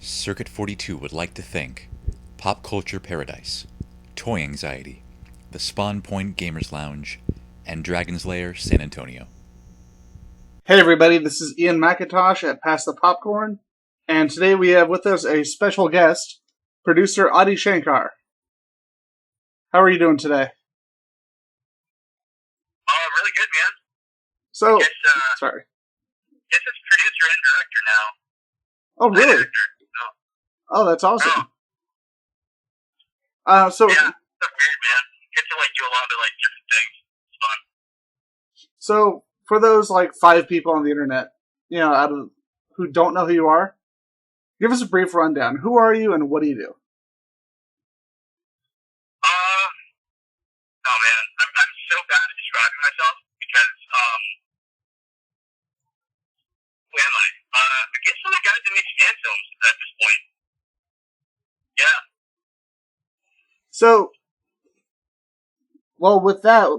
Circuit 42 would like to thank Pop Culture Paradise, Toy Anxiety, the Spawn Point Gamers Lounge, and Dragon's Lair San Antonio. Hey everybody, this is Ian McIntosh at Pass the Popcorn, and today we have with us a special guest, producer Adi Shankar. How are you doing today? Oh, really good, man. So, sorry. This is producer and director now. Oh, really? Director, no. Oh, that's awesome. Oh. Yeah, it's weird, man. Get to do a lot of different things. It's fun. So, for those 5 people on the internet, who don't know who you are, give us a brief rundown. Who are you and what do you do? Oh man, I'm so bad at describing myself because who am I? I guess I'm the guy that makes fan films at this point. Yeah. So, well, with that,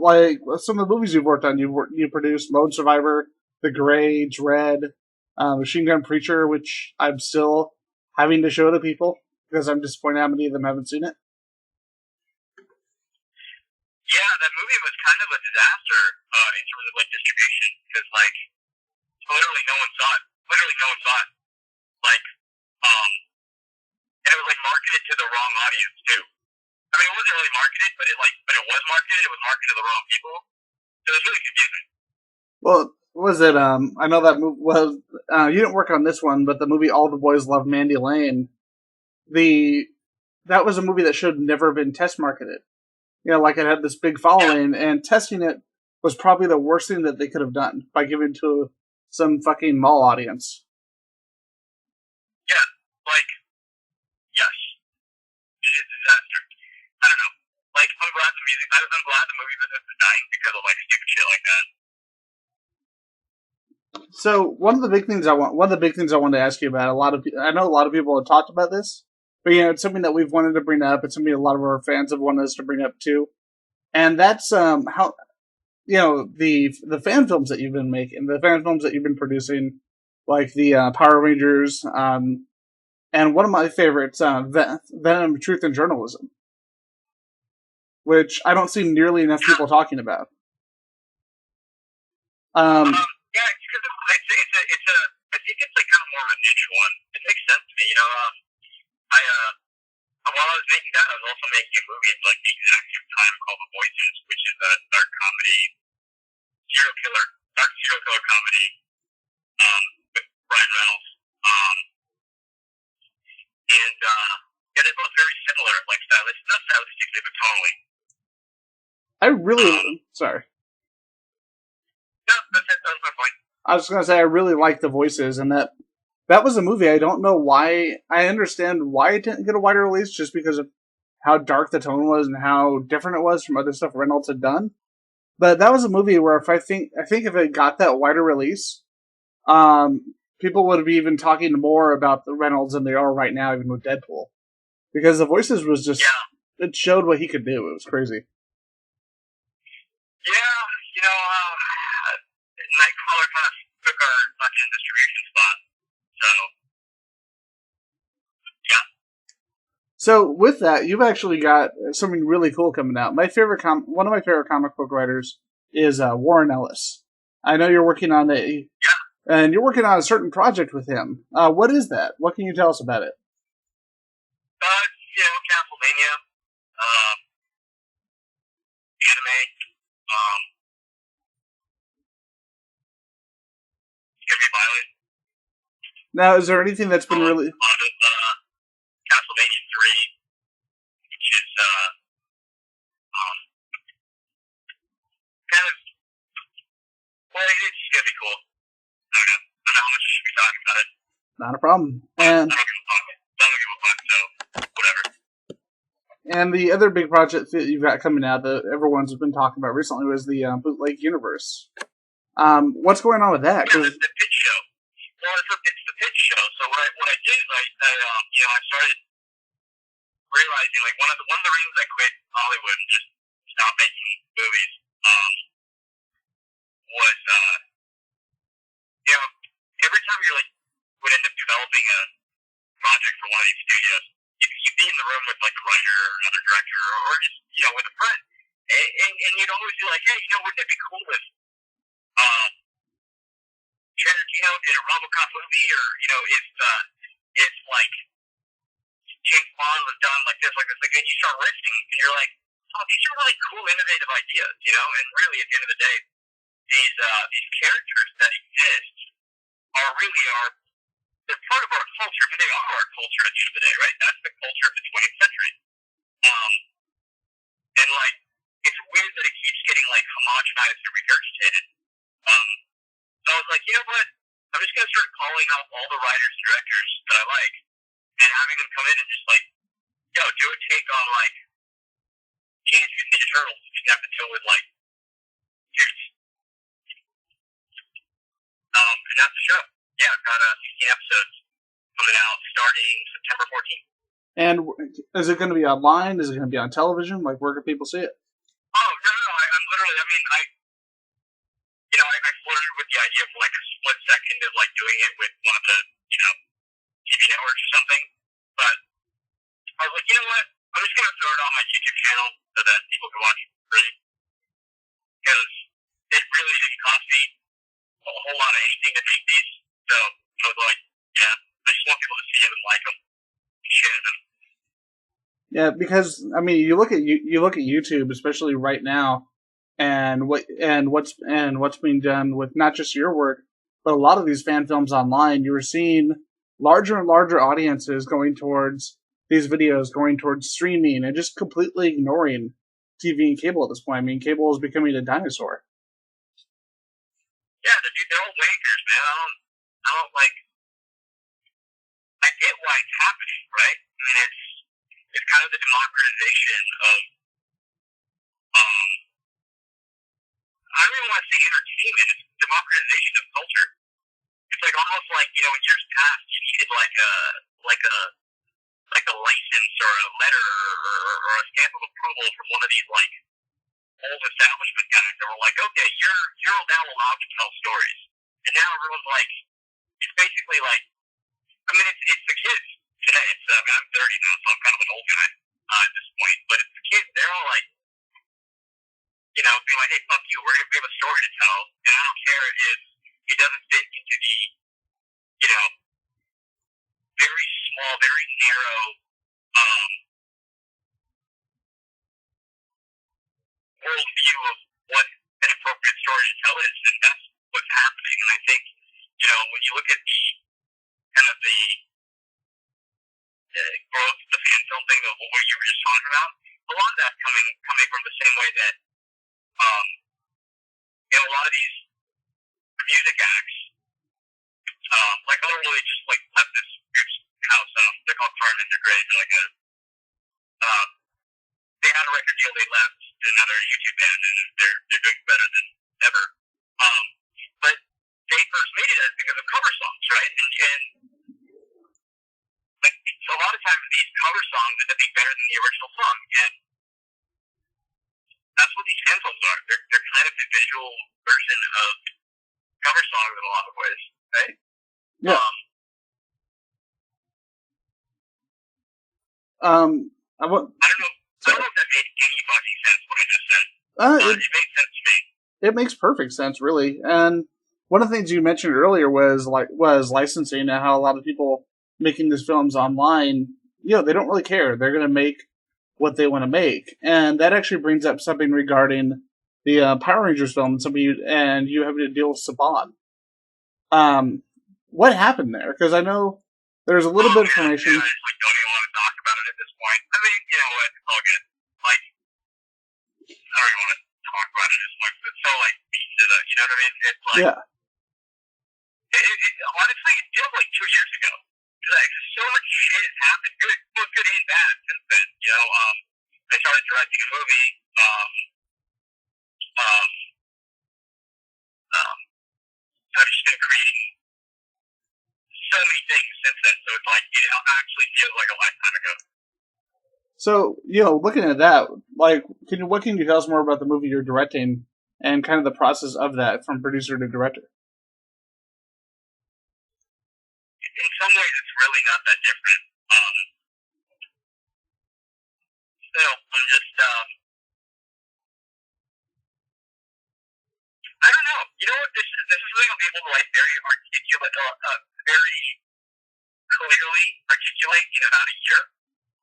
some of the movies you've worked on, you produced Lone Survivor, The Grey, Dredd, Machine Gun Preacher, which I'm still having to show to people because I'm disappointed how many of them haven't seen it. Yeah, that movie was kind of a disaster in terms of distribution because literally no one saw it. Literally no one saw it. And it was marketed to the wrong audience too. I mean, it wasn't really marketed, but it was marketed. It was marketed to the wrong people. So it was really confusing. Well, was it? I know that movie was. You didn't work on this one, but the movie All the Boys Love Mandy Lane. That was a movie that should have never been test marketed. It had this big following, and testing it was probably the worst thing that they could have done by giving it to some fucking mall audience. Yeah, yes, it is a disaster. I don't know. I'm glad the movie was dying because of stupid shit like that. So one of the big things I wanted to ask you about. I know a lot of people have talked about this, but it's something that we've wanted to bring up. It's something a lot of our fans have wanted us to bring up too, and that's how the fan films that you've been making, the fan films that you've been producing, like the Power Rangers, and one of my favorites, Venom: Truth and Journalism, which I don't see nearly enough people talking about. Yeah, it's because I think it's kind of more of a niche one. It makes sense to me, while I was making that, I was also making a movie at the exact same time called The Voices, which is a dark comedy, dark serial killer comedy, with Ryan Reynolds. And they're both very similar, not stylistically, but tonally. Sorry. No, that's it. That was my point. I was going to say, I really like The Voices, and that was a movie. I don't know why. I understand why it didn't get a wider release, just because of how dark the tone was and how different it was from other stuff Reynolds had done. But that was a movie where I think if it got that wider release, people would be even talking more about the Reynolds than they are right now, even with Deadpool. Because The Voices was just, it showed what he could do. It was crazy. Yeah, Nightcrawler kind of took our fucking distribution spot. So with that, you've actually got something really cool coming out. One of my favorite comic book writers is Warren Ellis. I know you're working on and you're working on a certain project with him. What is that? What can you tell us about it? Castlevania, anime, it's gonna be violent. Now, is there anything that's been really... A lot of Castlevania 3, which is kind of... Well, it's just gonna be cool. I don't know how much you should be talking about it. Not a problem. And I don't give a fuck, so whatever. And the other big project that you've got coming out that everyone's been talking about recently was the Bootleg Universe. What's going on with that? Yeah, the pitch show. Well, it's the pitch show. So what I did is I started realizing one of the reasons I quit Hollywood and just stopped making movies was every time you would end up developing a project for one of these studios, you'd be in the room with like the writer or another director or just, you know, with a friend. And you'd always be like, hey, you know, wouldn't it be cool if Tarantino did a RoboCop movie, or, you know, if like James Bond was done like this, like, and you start listing, and you're like, oh, these are really cool, innovative ideas, you know. And really, at the end of the day, these characters that exist are they're part of our culture. I mean, they are our culture at the end of the day, right? That's the culture of the 20th century. And like, it's weird that it keeps getting like homogenized and regurgitated. So I was like, you know what? I'm just gonna start calling out all the writers and directors that I like, and having them come in and just like, yo, do a take on like Teenage Mutant Ninja Turtles, if you have to deal with like kids. And that's the show. Yeah, I've got 16 episodes coming out starting September 14th. And is it going to be online? Is it going to be on television? Like, where can people see it? Oh, no. I'm literally, I mean, I flirted with the idea of like a split second of like doing it with one of the, you know, TV networks or something. But I was like, you know what? I'm just going to throw it on my YouTube channel so that people can watch it free. Because it really didn't cost me a whole lot of anything to make these. So I was like, yeah, I just want people to see them and like them and share them. Yeah, because I mean, you look at YouTube, especially right now, and what's being done with not just your work, but a lot of these fan films online. You were seeing larger and larger audiences going towards these videos, going towards streaming, and just completely ignoring TV and cable at this point. I mean, cable is becoming a dinosaur. Yeah, they're all wankers, man. I don't like. I get why it's happening, right? I mean, it's kind of the democratization of. I don't even want to say entertainment. It's democratization of culture. It's like almost like, you know, in years past, you needed like a license or a letter or a stamp of approval from one of these like old establishment guys that were like, okay, you're now allowed to tell stories. And now everyone's like, it's basically like, I mean, it's the kids today. I mean, I'm 30 now, so I'm kind of an old guy at this point. But it's the kids. They're all like, you know, being like, hey, fuck you. We have a story to tell, and I don't care if it doesn't fit into the, you know, very small, very narrow worldview of what an appropriate story to tell is, and that's what's happening. And I think, you know, when you look at the kind of the growth of the fan film thing of what you were just talking about, a lot of that's coming from the same way that, you know, a lot of these music acts, like literally just like left this group's house. They're called Carmen. They're great. They're like they had a record deal. They left to another YouTube band, and they're doing better than ever. But they first made it because of cover songs, right? And like, so a lot of times these cover songs end up being better than the original song, and that's what these fan films are. They're kind of the visual version of cover songs in a lot of ways, right? Yeah. I don't know if that made any fucking sense what I just said. It makes sense to me. It makes perfect sense, really. And one of the things you mentioned earlier was licensing, and how a lot of people making these films online, you know, they don't really care. They're going to make what they want to make, and that actually brings up something regarding the Power Rangers film, and you having to deal with Saban. What happened there? Because I know there's a little bit of information. I don't even want to talk about it at this point. I mean, you know what? It's all good. Like, I don't even want to talk about it as much. It's so like beat to the, you know what I mean? It's like, yeah. Honestly, it feels like 2 years ago. Like, so much shit has happened, good and bad since then. You know, I started directing a movie. I've just been creating so many things since then. So it's like, you know, actually feels like a lifetime ago. So, you know, looking at that, like, what can you tell us more about the movie you're directing and kind of the process of that from producer to director? in some ways, it's really not that different. So I'm just, I don't know. You know what? This is something I'll be able to like very articulate, very clearly articulate in about a year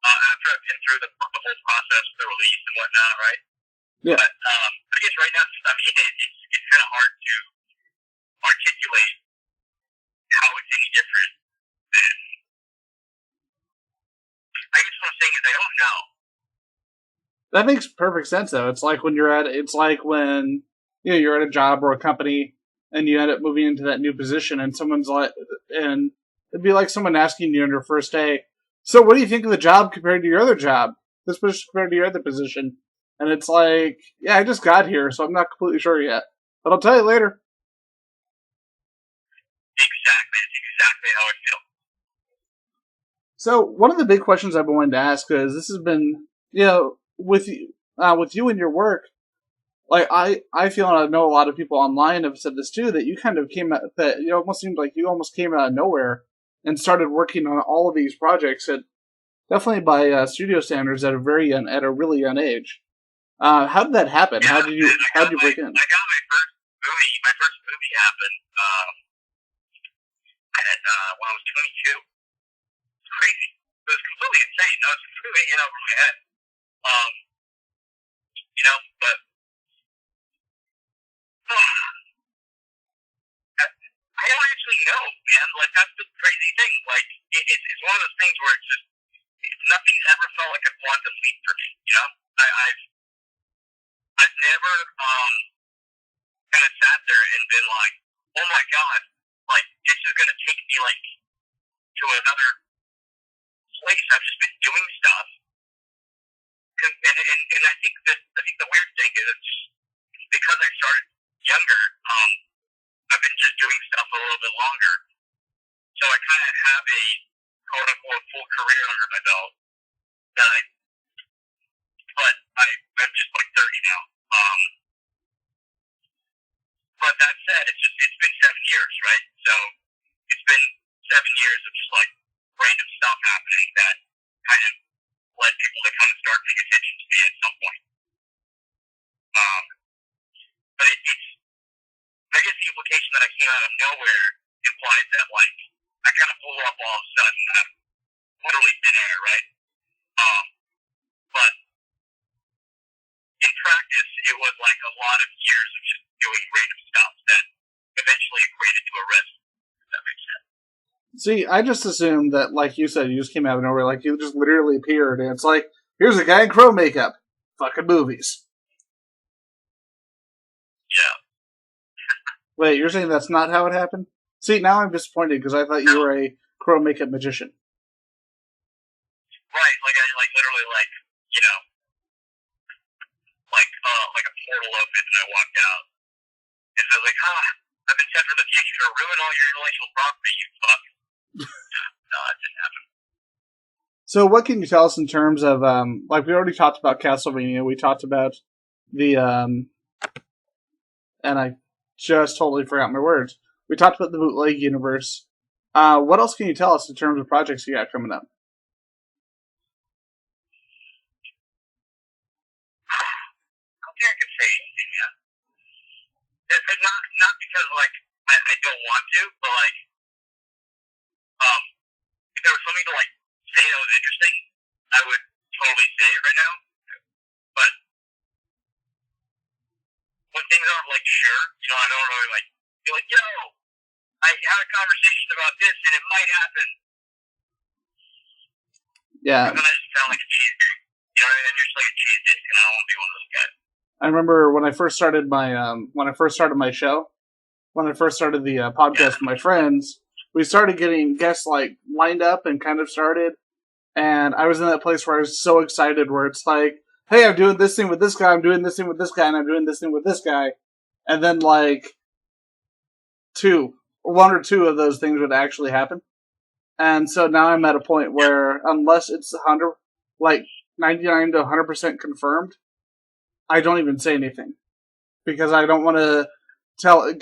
after I've been through the whole process, the release and whatnot, right? Yeah. But I guess right now, I mean, it's kind of hard to articulate how it's any different than. I guess what I'm saying is I don't know. That makes perfect sense, though. It's like when you're at a job or a company and you end up moving into that new position, and someone's like, and it'd be like someone asking you on your first day, "So, what do you think of the job compared to your other job? This position compared to your other position?" And it's like, "Yeah, I just got here, so I'm not completely sure yet, but I'll tell you later." Exactly, it's exactly how I feel. So, one of the big questions I've been wanting to ask is this has been, with you and your work. Like I feel, and I know a lot of people online have said this too, that you kind of came out that it almost seemed like you almost came out of nowhere and started working on all of these projects at definitely by studio standards at a really young age. How did that happen? Yeah, How did you break in? I got my first movie. My first movie happened when I was 22. It's crazy. It was completely insane. I was completely in over my head. But I don't actually know, man. Like, that's the crazy thing. Like, it's one of those things where it's just, nothing's ever felt like a quantum leap for me, you know? I've never, kind of sat there and been like, oh my god, like, this is gonna take me, like, to another place. I've just been doing stuff. And I think the weird thing is it's just, because I started younger, I've been just doing stuff a little bit longer. So I kind of have a quote unquote full career under my belt. But I'm just like 30 now. But that said, it's been 7 years, right? So it's been 7 years of just like random stuff happening that kind of led people to kind of start paying attention to me at some point. But it's, I guess the implication that I came out of nowhere implies that, like, I kind of blew up all of a sudden. I'm literally thin air, right? But in practice, it was like a lot of years of just doing random stuff that eventually equated to a risk, if that makes sense. See, I just assumed that, like you said, you just came out of nowhere, like you just literally appeared, and it's like, here's a guy in crow makeup, fucking movies. Yeah. Wait, you're saying that's not how it happened? See, now I'm disappointed because I thought you were a crow makeup magician. Right, like I literally like a portal opened and I walked out. And I was like, I've been sent from the future to ruin all your intellectual property, you fuck. No, it didn't happen. So what can you tell us in terms of, like we already talked about Castlevania, we talked about the, and I just totally forgot my words. We talked about the bootleg universe. What else can you tell us in terms of projects you got coming up? I don't think I can say anything yet. It's not because, like, I don't want to, but, like, if there was something to, like, say that was interesting, I would totally say it right now. But when things aren't, like, sure, I don't really, like, be like, yo, I had a conversation about this and it might happen. Yeah. And then I just sound like a cheese dick. And you're just like a cheese dick, and I don't want to be one of those guys. I remember when I first started my show, when I first started the podcast with my friends, we started getting guests like lined up and kind of started, and I was in that place where I was so excited, where it's like, hey, I'm doing this thing with this guy, I'm doing this thing with this guy, and I'm doing this thing with this guy, and then like one or two of those things would actually happen, and so now I'm at a point where unless it's 99 to 100% confirmed, I don't even say anything because I don't want to tell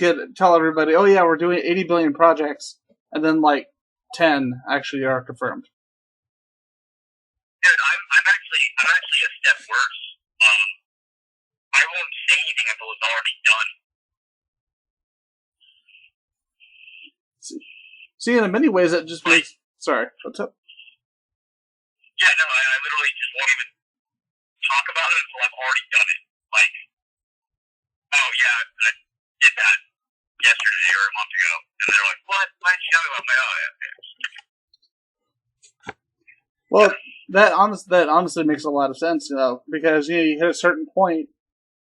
everybody, oh yeah, we're doing 80 billion projects, and then like 10 actually are confirmed. Dude, I'm actually a step worse. I won't say anything until it's already done. See, in many ways, that just makes... Sorry, what's up? Yeah, no, I literally just won't even talk about it until I've already done it. Like, oh yeah, I did that yesterday or a month ago. And they're like, what? Why didn't you tell me about my... Oh, yeah. Well, that honestly makes a lot of sense, because you hit a certain point,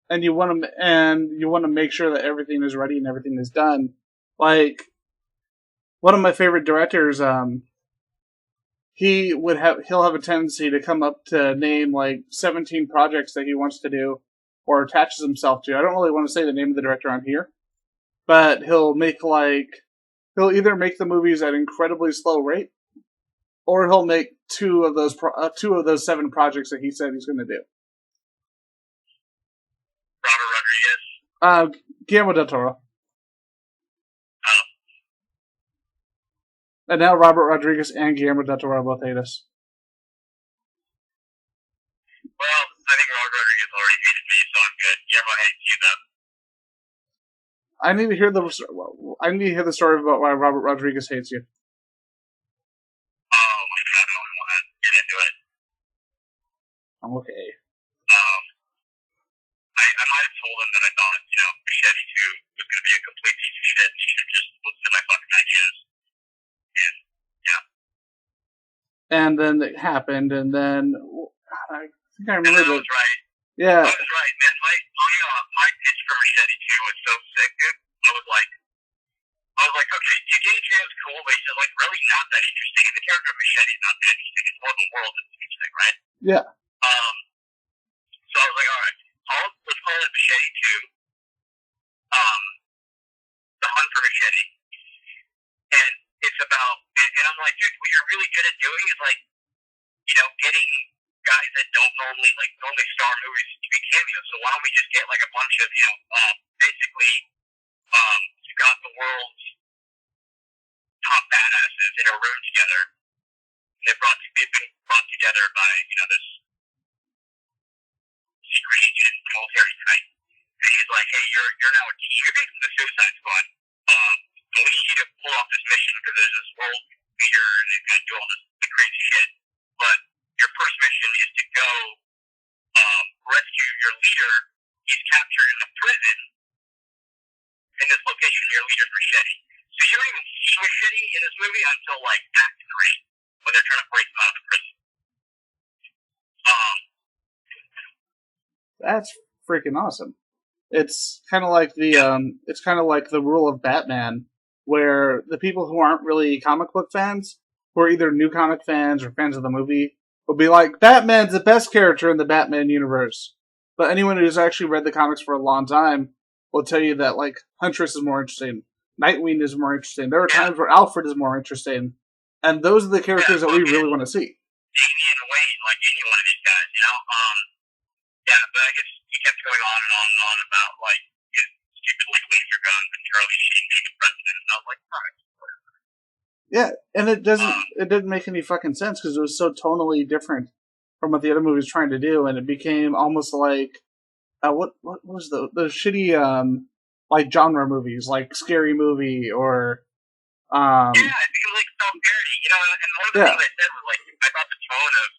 and you want to make sure that everything is ready and everything is done. Like, one of my favorite directors, he'll have a tendency to come up to name like 17 projects that he wants to do or attaches himself to. I don't really want to say the name of the director on here, but he'll either make the movies at an incredibly slow rate, or he'll make two of those 7 projects that he said he's going to do. Robert Rodriguez? Guillermo del Toro. And now Robert Rodriguez and Guillermo del Toro both hate us. Well, I think Robert Rodriguez already hated me, so I'm good. Guillermo hates you, though. I need to hear the story about why Robert Rodriguez hates you. Oh my god, I don't want to get into it. I'm okay. I might have told him that I thought, Machete 2 was going to be a complete piece of shit, and he should just listen to my fucking ideas. And, yeah. And then it happened, and then... I think I remember that. I was right. Yeah. I was right, man. My pitch for Machete 2 was so sick, dude. I was like, okay, Jay is cool, but he's just, like, really not that interesting. And the character of Machete is not that interesting. It's more the world that's interesting, right? Yeah. So I was like, alright, let's call it Machete 2. The Hunt for Machete. And it's about, and I'm like, dude, what you're really good at doing is, like, getting guys that don't normally star movies to be cameos. So why don't we just get, like, a bunch of, basically, you got the world's top badasses in a room together. They've been brought together by, this secret agent, military type. And he's like, hey, you're now a team. You're basically the Suicide Squad. We need you to pull off this mission because there's this world leader and he's going to do all this crazy shit. But your first mission is to go rescue your leader. He's captured in a prison in this location. Your leader's Machete. So you don't even see Machete in this movie until like Act 3 when they're trying to break him out of the prison. That's freaking awesome. It's kind of like the rule of Batman, where the people who aren't really comic book fans, who are either new comic fans or fans of the movie, will be like, Batman's the best character in the Batman universe. But anyone who's actually read the comics for a long time will tell you that, like, Huntress is more interesting, Nightwing is more interesting. There are times where Alfred is more interesting, and those are the characters that we really want to see. Damian Wayne, like any one of these guys, Yeah, but I guess he kept going on and on about, like, his stupid, like, laser guns and Charlie Sheen being the president, and I was like, alright, whatever. Yeah, and it didn't make any fucking sense, because it was so tonally different from what the other movie was trying to do, and it became almost like, what was the shitty, like, genre movies, like Scary Movie, or, Yeah, it becomes, like, so parody, and one of the things I said was, like, I thought the tone of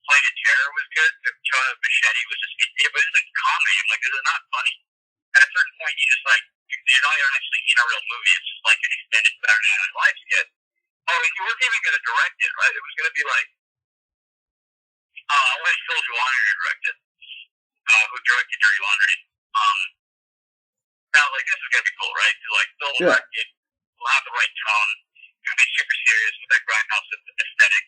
Planet Terror was good, the tone of Machete was just, it was like comedy. I'm like, this is not funny. At a certain point, you just like, you're not actually in a real movie, it's just like an extended Saturday Night Live skit. Oh, and you weren't even going to direct it, right? It was going to be like, I wanted Phil Joanna to direct it, who directed Dirty Laundry. And I was like, this is going to be cool, right? So, like, Phil will direct it, we'll have the right tone, it'll be super serious with that grindhouse aesthetic.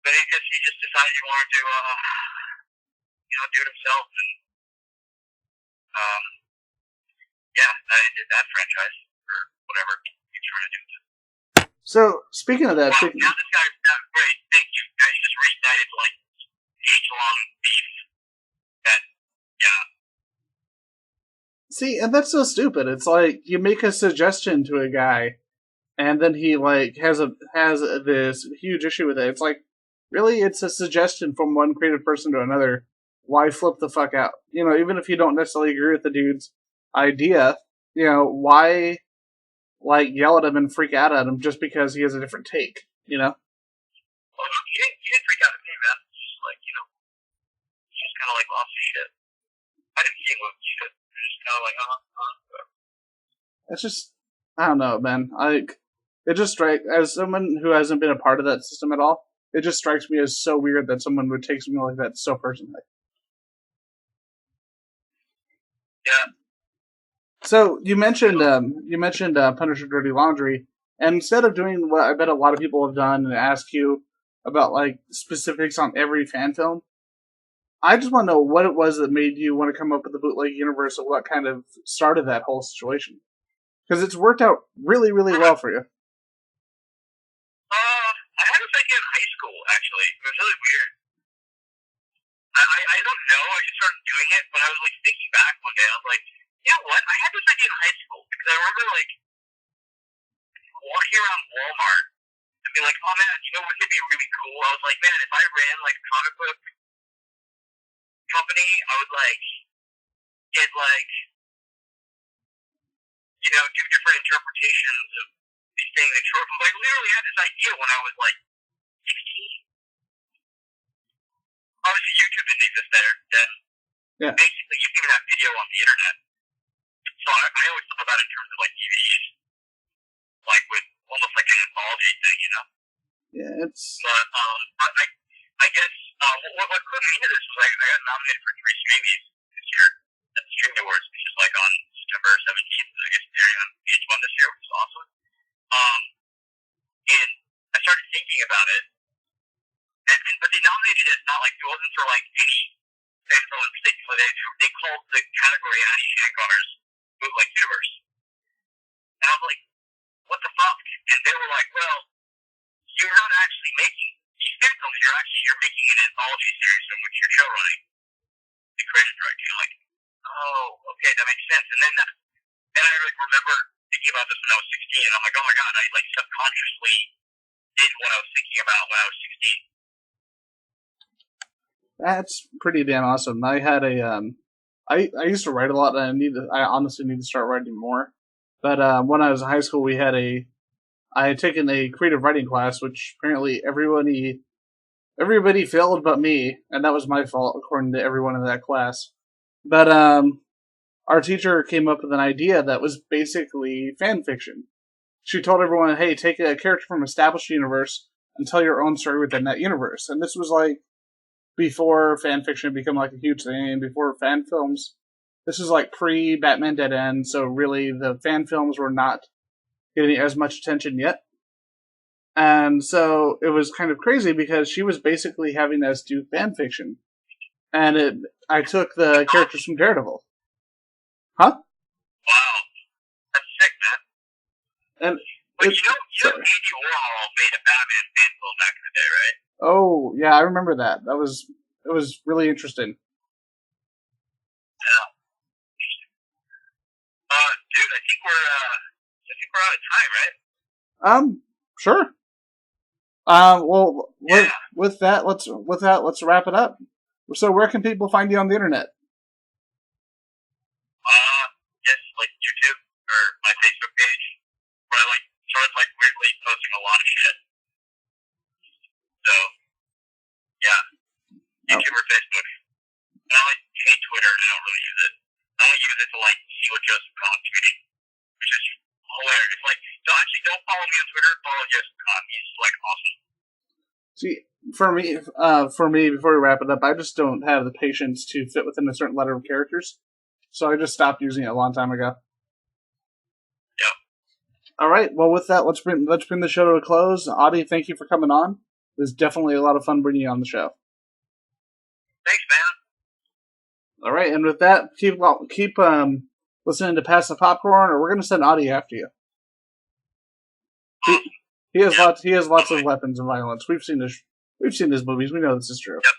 But I guess he just decided he wanted to, do it himself, and, that ended that franchise, or whatever he's trying to do. So, speaking of that... Wow, now this guy's great, thank you. Now you just reignited, like, age-long beef. See, and that's so stupid. It's like, you make a suggestion to a guy, and then he like has this huge issue with it. It's like, really, it's a suggestion from one creative person to another. Why flip the fuck out? Even if you don't necessarily agree with the dude's idea, why like yell at him and freak out at him just because he has a different take? Well, he didn't freak out at me, man. It's just like, he just kind of like lost his shit. I didn't see him with shit. Just kind of like, It's just, I don't know, man. It just strikes, as someone who hasn't been a part of that system at all, it just strikes me as so weird that someone would take something like that so personally. Yeah. So you mentioned Punisher Dirty Laundry, and instead of doing what I bet a lot of people have done and ask you about like specifics on every fan film, I just want to know what it was that made you want to come up with the bootleg universe, and what kind of started that whole situation. Because it's worked out really, really well for you. I had this idea in high school, actually. It was really weird. I don't know. I just started doing it, but I was like thinking back one day. I was like, you know what? I had this idea in high school because I remember like walking around Walmart and being like, oh man, wouldn't it be really cool? I was like, man, if I ran like a comic book company, I would like get like do different interpretations of these things and short films. I literally had this idea when I was like 16. Obviously, YouTube didn't exist then. Yeah. Basically, you can have video on the internet. So I always thought about it in terms of like DVDs, like with almost like an anthology thing, Yeah, it's. But I guess what put me into this was I got nominated for 3 Streamies this year at the Streaming Awards, which is like on September 17th. I guess it's airing on VH1 this year, which is awesome. And I started thinking about it, but they nominated it not like it wasn't for like any fan film in particular. They called the category Adi Shankar's bootleg universe, and I was like, what the fuck? And they were like, well, you're not actually making these fan films. You're making an anthology series in which you're show running the creative director. You're like, oh, okay, that makes sense. And then I like remember thinking about this when I was 16, and I'm like, oh my god, I like subconsciously did what I was thinking about when I was 16. That's pretty damn awesome. I had I used to write a lot, and I honestly need to start writing more. But when I was in high school, I had taken a creative writing class, which apparently everybody failed but me, and that was my fault according to everyone in that class. But our teacher came up with an idea that was basically fan fiction. She told everyone, hey, take a character from an established universe and tell your own story within that universe. And this was like before fan fiction had become like a huge thing, before fan films. This was like pre-Batman Dead End, so really the fan films were not getting as much attention yet. And so it was kind of crazy because she was basically having us do fan fiction. And I took the characters from Daredevil. Huh? Wow. That's sick, man. And but Andy Warhol made a Batman fan film back in the day, right? Oh, yeah, I remember that. It was really interesting. Yeah. Dude, I think we're out of time, right? Sure. Well, yeah. with that, let's wrap it up. So, where can people find you on the internet? Yes, like YouTube or my Facebook page, where I started weirdly posting a lot of shit. So, yeah, YouTube or Facebook. And I hate Twitter, and I don't really use it. I only use it to see what Joseph Cohn's tweeting, which is hilarious. Actually, don't follow me on Twitter. Follow Joseph Cohn. He's awesome. See, for me, before we wrap it up, I just don't have the patience to fit within a certain letter of characters, so I just stopped using it a long time ago. Yeah. All right. Well, with that, let's bring the show to a close. Adi, thank you for coming on. It was definitely a lot of fun bringing you on the show. Thanks, man. All right, and with that, keep listening to Pass the Popcorn, or we're going to send Adi after you. He has lots of weapons and violence. We've seen his movies. We know this is true. Yep.